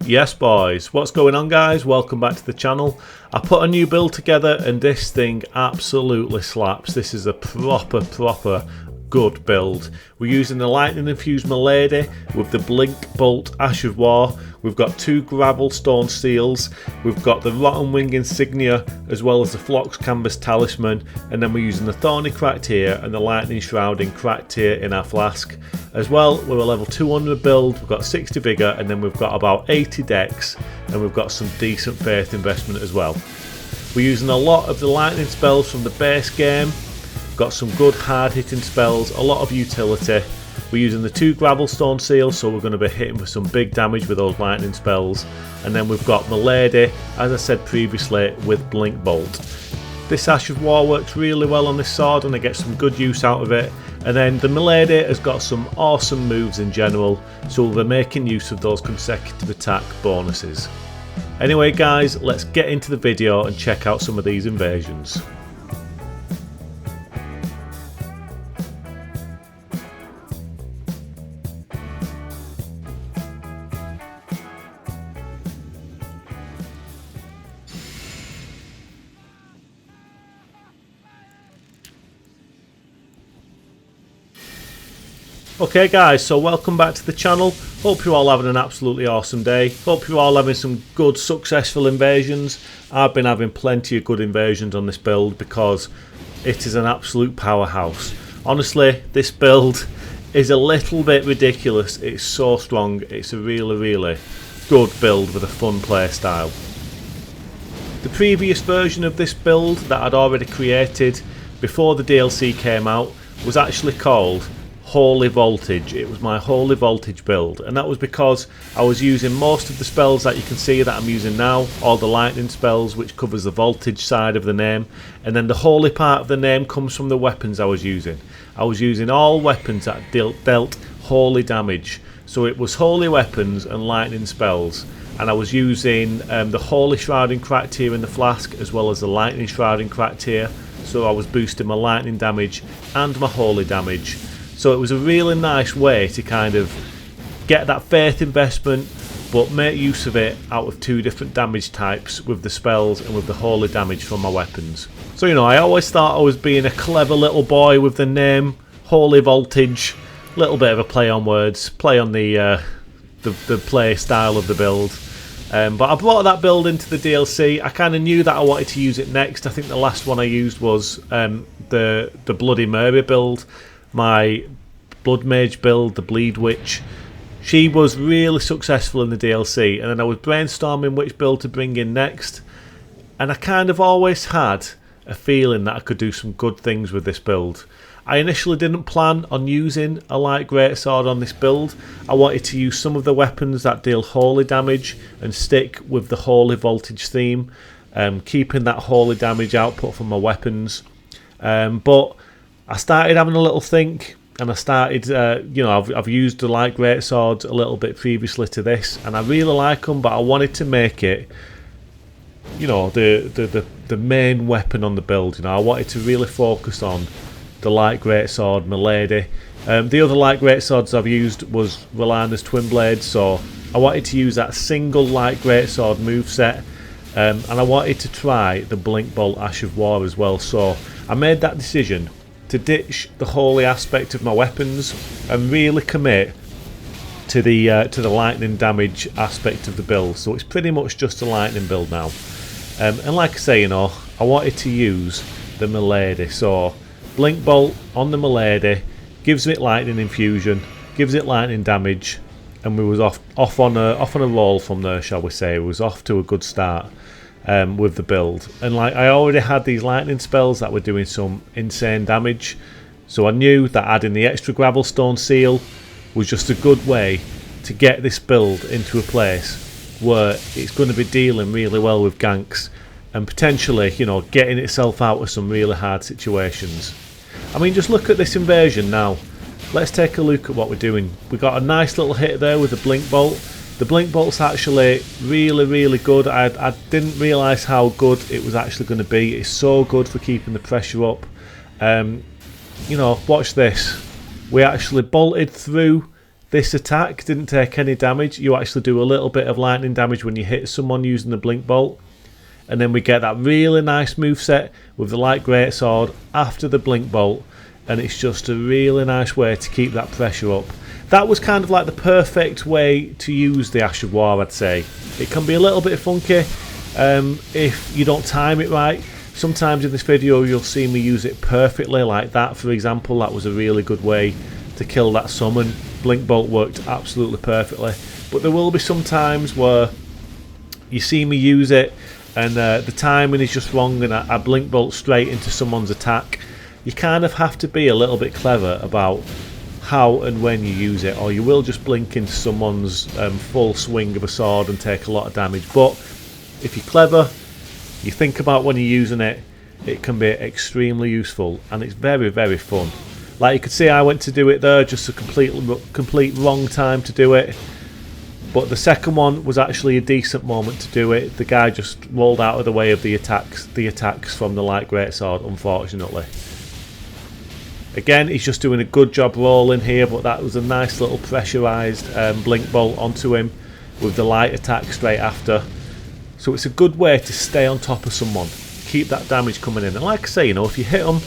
Yes boys, what's going on guys? Welcome back to the channel. I put a new build together and this thing absolutely slaps. This is a proper good build. We're using the lightning infused Milady with the Blinkbolt Ash of War. We've got 2 gravel stone seals. We've got the Rotten Wing insignia as well as the Phlox Canvas talisman, and then we're using the Thorny Cracked Tear and the Lightning Shrouding Cracked Tear in our flask. As well, we're a level 200 build, we've got 60 vigor, and then we've got about 80 dex, and we've got some decent faith investment as well. We're using a lot of the lightning spells from the base game. Got some good hard hitting spells, a lot of utility. We're using the 2 gravel stone seals, so we're going to be hitting for some big damage with those lightning spells. And then we've got Milady, as I said previously, with Blinkbolt. This Ash of War works really well on this sword and I get some good use out of it. And then the Milady has got some awesome moves in general, so we'll be making use of those consecutive attack bonuses. Anyway guys, let's get into the video and check out some of these invasions. Okay guys, so welcome back to the channel. Hope you're all having an absolutely awesome day. Hope you're all having some good successful invasions. I've been having plenty of good invasions on this build because it is an absolute powerhouse. Honestly, this build is a little bit ridiculous. It's so strong. It's a really good build with a fun play style. The previous version of this build that I'd already created before the DLC came out was actually called Holy Voltage. It was my Holy Voltage build, and that was because I was using most of the spells that you can see that I'm using now, all the lightning spells, which covers the voltage side of the name, and then the holy part of the name comes from the weapons I was using. I was using all weapons that dealt holy damage, so it was holy weapons and lightning spells, and I was using the Holy Shrouding Cracked Tear in the flask as well as the Lightning Shrouding Cracked Tear, so I was boosting my lightning damage and my holy damage. So it was a really nice way to kind of get that faith investment but make use of it out of 2 different damage types with the spells and with the holy damage from my weapons. So you know, I always thought I was being a clever little boy with the name Holy Voltage. Little bit of a play on words, play on the play style of the build. But I brought that build into the DLC. I kind of knew that I wanted to use it next. I think the last one I used was the Bloody Mary build. My Blood Mage build, the Bleed Witch. She was really successful in the DLC, and then I was brainstorming which build to bring in next, and I kind of always had a feeling that I could do some good things with this build. I initially didn't plan on using a light greatsword on this build. I wanted to use some of the weapons that deal holy damage and stick with the Holy Voltage theme, keeping that holy damage output from my weapons, but I started having a little think, and I started, you know, I've used the light greatswords a little bit previously to this, and I really like them, but I wanted to make it, you know, the main weapon on the build. You know, I wanted to really focus on the light greatsword, Milady. The other light greatswords I've used was Rellana's Twin Blades, so I wanted to use that single light greatsword moveset, and I wanted to try the Blinkbolt Ash of War as well. So I made that decision to ditch the holy aspect of my weapons and really commit to the lightning damage aspect of the build. So it's pretty much just a lightning build now. And like I say, you know, I wanted to use the Milady. So Blinkbolt on the Milady gives it lightning infusion, gives it lightning damage, and we was off on a roll from there, shall we say. We was off to a good start with the build, and like I already had these lightning spells that were doing some insane damage, so I knew that adding the extra gravel stone seal was just a good way to get this build into a place where it's going to be dealing really well with ganks and potentially, you know, getting itself out of some really hard situations. I mean, just look at this invasion now. Let's take a look at what we're doing. We got a nice little hit there with the Blinkbolt. The Blinkbolt's actually really good. I didn't realise how good it was actually going to be. It's so good for keeping the pressure up. You know, watch this. We actually bolted through This attack didn't take any damage. You actually do a little bit of lightning damage when you hit someone using the Blinkbolt. And then we get that really nice moveset with the light greatsword after the Blinkbolt. And it's just a really nice way to keep that pressure up. That was kind of like the perfect way to use the Ash of War, I'd say. It can be a little bit funky if you don't time it right. Sometimes in this video you'll see me use it perfectly, like that for example. That was a really good way to kill that summon. Blinkbolt worked absolutely perfectly. But there will be some times where you see me use it and the timing is just wrong and I Blinkbolt straight into someone's attack. You kind of have to be a little bit clever about how and when you use it, or you will just blink into someone's full swing of a sword and take a lot of damage. But if you're clever, you think about when you're using it, it can be extremely useful and it's very, very fun. Like you could see, I went to do it there, just a complete wrong time to do it. But the second one was actually a decent moment to do it. The guy just rolled out of the way of the attacks from the light greatsword, unfortunately. Again, he's just doing a good job rolling here, but that was a nice little pressurised Blinkbolt onto him with the light attack straight after. So it's a good way to stay on top of someone, keep that damage coming in. And like I say, you know, if you hit them,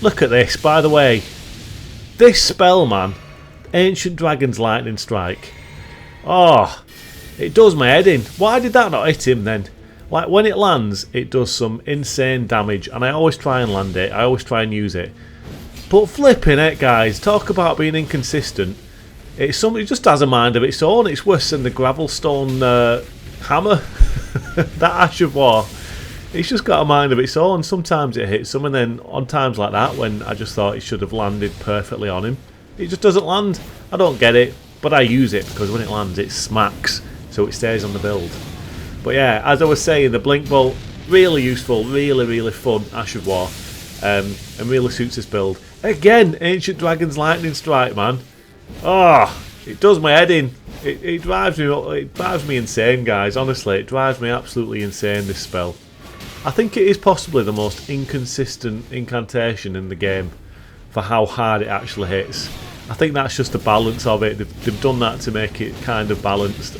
look at this, by the way. This spell, man, Ancient Dragon's Lightning Strike. Oh, it does my head in. Why did that not hit him then? Like when it lands, it does some insane damage, and I always try and land it, I always try and use it. But flipping it, guys, talk about being inconsistent. It just has a mind of its own. It's worse than the Gravelstone hammer. That Ash of War. It's just got a mind of its own. Sometimes it hits them, and then on times like that, when I just thought it should have landed perfectly on him, it just doesn't land. I don't get it, but I use it because when it lands, it smacks, so it stays on the build. But yeah, as I was saying, the Blinkbolt, really useful, really, really fun Ash of War, and really suits this build. Again, Ancient Dragon's Lightning Strike, man. Oh, it does my head in. It drives me insane, guys. Honestly, it drives me absolutely insane, this spell. I think it is possibly the most inconsistent incantation in the game for how hard it actually hits. I think that's just the balance of it. They've done that to make it kind of balanced.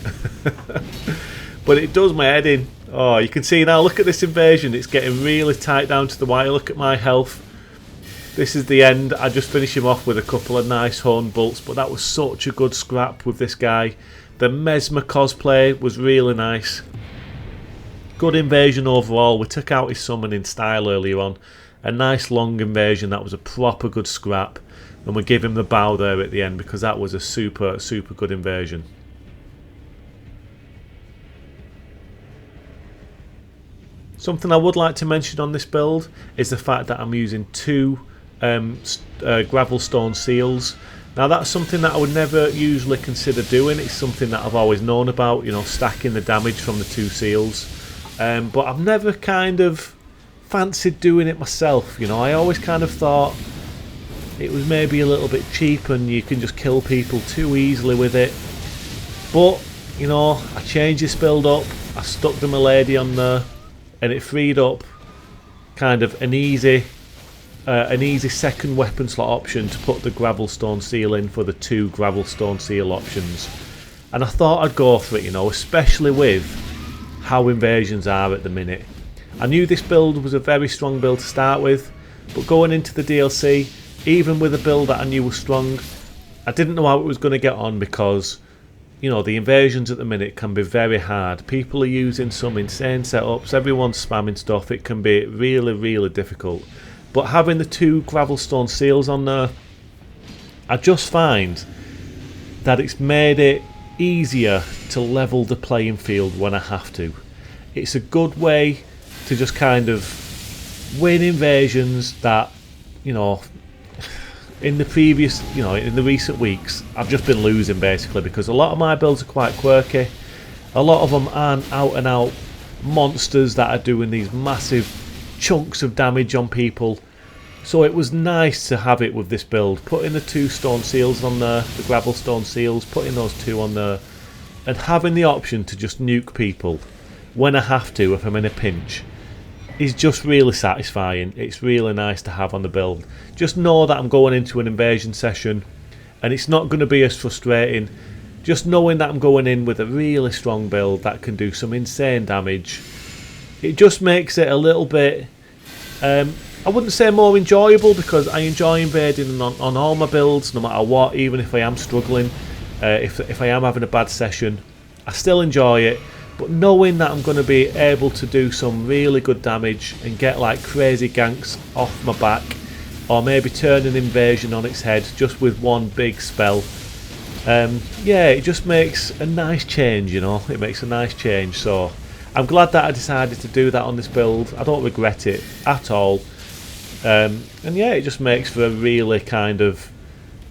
But it does my head in. Oh, you can see now, look at this invasion. It's getting really tight down to the wire. Look at my health. This is the end. I just finished him off with a couple of nice horn bolts, but that was such a good scrap with this guy. The Mesmer cosplay was really nice. Good invasion overall. We took out his summoning style earlier on. A nice long invasion. That was a proper good scrap. And we give him the bow there at the end because that was a super, super good invasion. Something I would like to mention on this build is the fact that I'm using two Gravelstone seals. Now that's something that I would never usually consider doing. It's something that I've always known about, you know, stacking the damage from the two seals. But I've never kind of fancied doing it myself, you know. I always kind of thought it was maybe a little bit cheap and you can just kill people too easily with it. But, you know, I changed this build up, I stuck the Milady on there, and it freed up kind of an easy second weapon slot option to put the Gravelstone seal in for the two Gravelstone seal options. And I thought I'd go for it, you know, especially with how invasions are at the minute. I knew this build was a very strong build to start with, but going into the DLC, even with a build that I knew was strong, I didn't know how it was going to get on because, you know, the invasions at the minute can be very hard. People are using some insane setups, everyone's spamming stuff, it can be really, really difficult. But having the two Gravelstone seals on there, I just find that it's made it easier to level the playing field when I have to. It's a good way to just kind of win invasions that, you know, in the recent weeks I've just been losing basically because a lot of my builds are quite quirky. A lot of them aren't out and out monsters that are doing these massive chunks of damage on people. So it was nice to have it with this build, putting the two stone seals on there, the Gravelstone seals, putting those two on there, and having the option to just nuke people when I have to if I'm in a pinch is just really satisfying. It's really nice to have on the build. Just know that I'm going into an invasion session and it's not going to be as frustrating. Just knowing that I'm going in with a really strong build that can do some insane damage, it just makes it a little bit, I wouldn't say more enjoyable, because I enjoy invading on all my builds no matter what, even if I am struggling, if I am having a bad session, I still enjoy it. But knowing that I'm going to be able to do some really good damage and get like crazy ganks off my back, or maybe turn an invasion on its head just with one big spell, yeah, it just makes a nice change, you know, it makes a nice change. So I'm glad that I decided to do that on this build. I don't regret it at all. And yeah, it just makes for a really kind of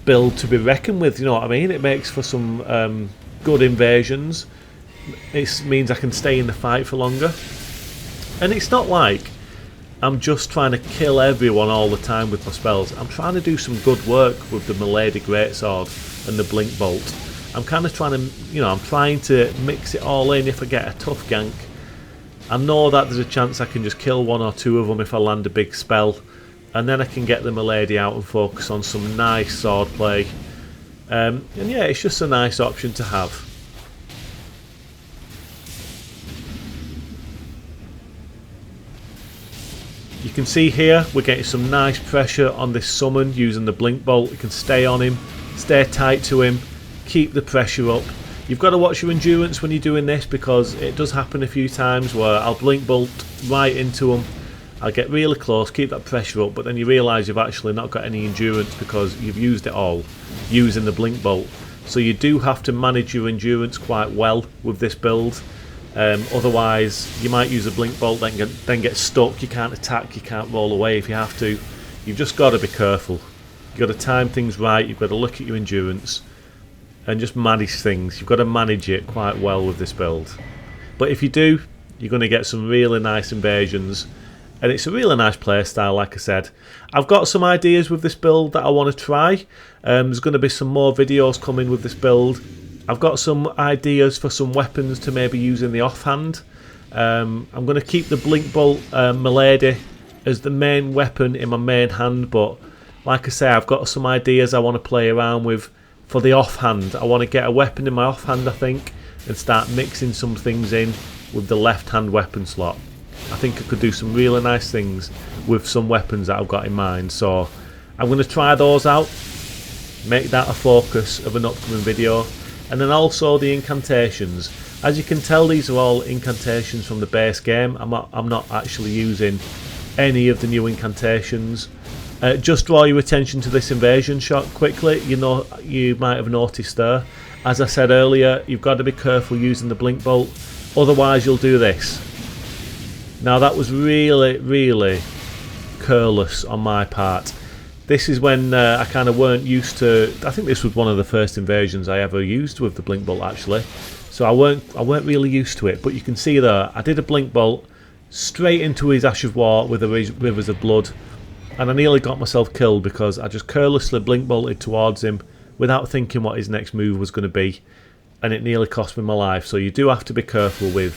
build to be reckoned with, you know what I mean? It makes for some good invasions. It means I can stay in the fight for longer. And it's not like I'm just trying to kill everyone all the time with my spells. I'm trying to do some good work with the Milady Greatsword and the Blinkbolt. I'm kind of trying to, you know, I'm trying to mix it all in. If I get a tough gank, I know that there's a chance I can just kill one or two of them if I land a big spell, and then I can get the Milady out and focus on some nice sword play. And yeah, it's just a nice option to have. You can see here we're getting some nice pressure on this summon using the Blinkbolt. You can stay on him, stay tight to him, keep the pressure up. You've got to watch your endurance when you're doing this, because it does happen a few times where I'll Blinkbolt right into him, I'll get really close, keep that pressure up, but then you realise you've actually not got any endurance because you've used it all using the Blinkbolt. So you do have to manage your endurance quite well with this build. Otherwise you might use a Blinkbolt, then get stuck, you can't attack, you can't roll away if you have to. You've just got to be careful. You've got to time things right, you've got to look at your endurance and just manage things. You've got to manage it quite well with this build. But if you do, you're going to get some really nice invasions, and it's a really nice playstyle. Like I said, I've got some ideas with this build that I want to try. There's going to be some more videos coming with this build. I've got some ideas for some weapons to maybe use in the offhand. I'm going to keep the Blinkbolt Milady as the main weapon in my main hand, but like I say, I've got some ideas I want to play around with for the offhand. I want to get a weapon in my offhand, I think, and start mixing some things in with the left hand weapon slot. I think I could do some really nice things with some weapons that I've got in mind, so I'm going to try those out, make that a focus of an upcoming video. And then also the incantations. As you can tell, these are all incantations from the base game. I'm not actually using any of the new incantations. Just draw your attention to this invasion shot quickly. You know, you might have noticed there, as I said earlier, you've got to be careful using the Blinkbolt, otherwise you'll do this. Now that was really careless on my part. This is when I kind of weren't used to. I think this was one of the first invasions I ever used with the Blinkbolt, actually. So I weren't really used to it. But you can see there, I did a Blinkbolt straight into his Ash of War with the Rivers of Blood, and I nearly got myself killed because I just carelessly Blinkbolted towards him without thinking what his next move was going to be, and it nearly cost me my life. So you do have to be careful with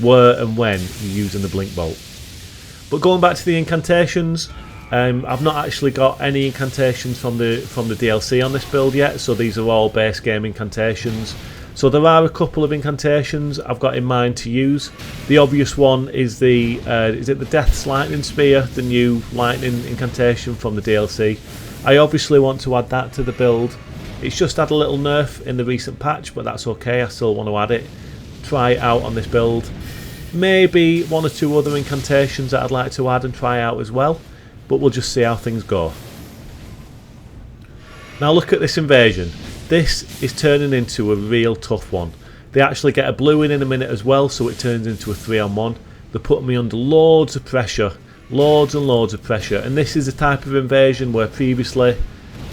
where and when you're using the Blinkbolt. But going back to the incantations. I've not actually got any incantations from the DLC on this build yet, so these are all base game incantations. So there are a couple of incantations I've got in mind to use. The obvious one is the is it the Death's Lightning Spear, the new lightning incantation from the DLC. I obviously want to add that to the build. It's just had a little nerf in the recent patch, but that's okay. I still want to add it. Try it out on this build. Maybe one or two other incantations that I'd like to add and try out as well. But we'll just see how things go. Now look at this invasion. This is turning into a real tough one. They actually get a blue in a minute as well, so it turns into a 3-on-1. They're putting me under loads of pressure. Loads and loads of pressure. And this is the type of invasion where previously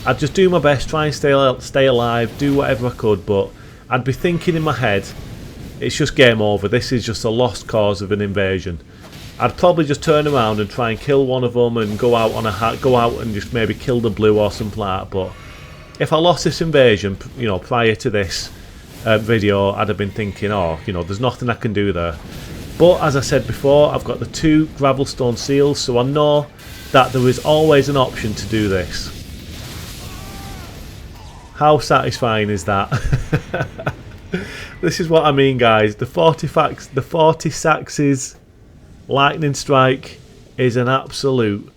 I'd just do my best, try and stay alive, do whatever I could, but I'd be thinking in my head, it's just game over. This is just a lost cause of an invasion. I'd probably just turn around and try and kill one of them and go out and just maybe kill the blue or something like that. But if I lost this invasion, you know, prior to this video, I'd have been thinking, oh, you know, there's nothing I can do there. But as I said before, I've got the 2 Gravelstone Seals, so I know that there is always an option to do this. How satisfying is that? This is what I mean, guys. The 40 Saxes Lightning Strike is an absolute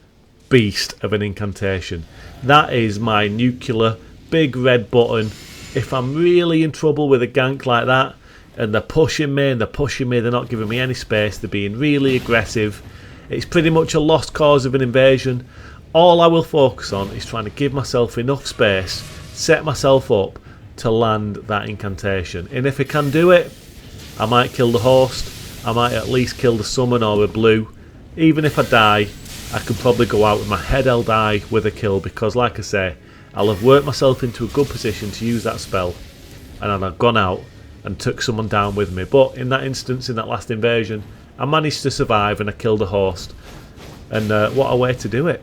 beast of an incantation. That is my nuclear big red button. If I'm really in trouble with a gank like that, and they're pushing me, they're not giving me any space, they're being really aggressive, it's pretty much a lost cause of an invasion. All I will focus on is trying to give myself enough space, set myself up to land that incantation. And if I can do it, I might kill the host, I might at least kill the summon or a blue. Even if I die, I could probably go out with my head held high with a kill, because like I say, I'll have worked myself into a good position to use that spell, and then I've gone out and took someone down with me. But in that instance, in that last invasion, I managed to survive and I killed a host. And what a way to do it.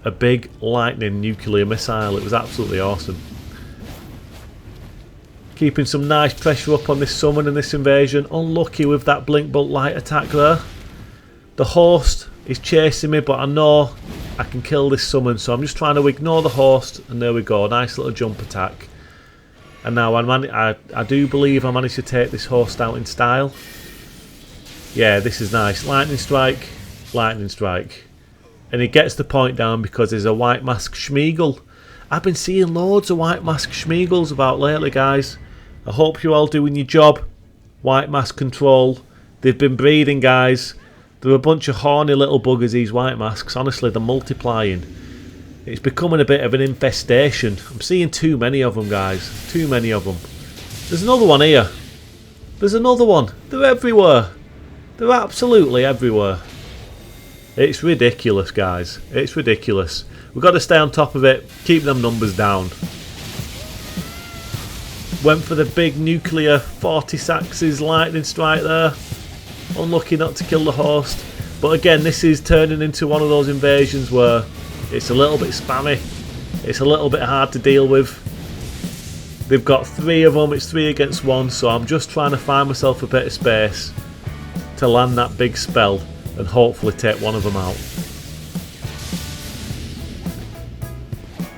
A big lightning nuclear missile. It was absolutely awesome. Keeping some nice pressure up on this summon and this invasion. Unlucky with that Blinkbolt light attack there. The host is chasing me, but I know I can kill this summon, so I'm just trying to ignore the host, and there we go. Nice little jump attack. And now I do believe I managed to take this host out in style. Yeah, this is nice. Lightning strike, lightning strike. And he gets the point down because there's a white mask Schmeagle. I've been seeing loads of white mask Schmeagles about lately, guys. I hope you're all doing your job. White mask control. They've been breeding, guys. They're a bunch of horny little buggers, these white masks. Honestly, they're multiplying. It's becoming a bit of an infestation. I'm seeing too many of them, guys. Too many of them. There's another one here. There's another one. They're everywhere. They're absolutely everywhere. It's ridiculous, guys. It's ridiculous. We've got to stay on top of it. Keep them numbers down. Went for the big nuclear 40 Saxes lightning strike there. Unlucky not to kill the host. But again, this is turning into one of those invasions where it's a little bit spammy. It's a little bit hard to deal with. They've got 3 of them. It's 3 against 1. So I'm just trying to find myself a bit of space to land that big spell and hopefully take one of them out.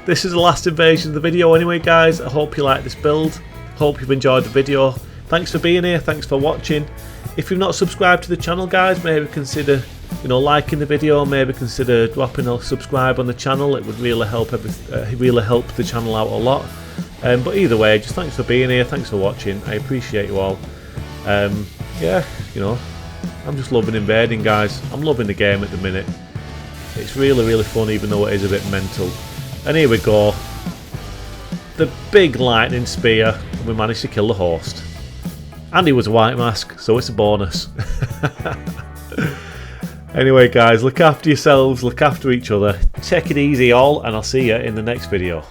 This is the last invasion of the video anyway, guys. I hope you like this build. Hope you've enjoyed the video. Thanks for being here. Thanks for watching. If you've not subscribed to the channel, guys, maybe consider, liking the video. Maybe consider dropping a subscribe on the channel. It would really help the channel out a lot. But either way, just thanks for being here. Thanks for watching. I appreciate you all. Yeah, I'm just loving invading, guys. I'm loving the game at the minute. It's really, really fun, even though it is a bit mental. And here we go. The big lightning spear. And we managed to kill the host. And he was a white mask, so it's a bonus. Anyway, guys, look after yourselves, look after each other. Take it easy all, and I'll see you in the next video.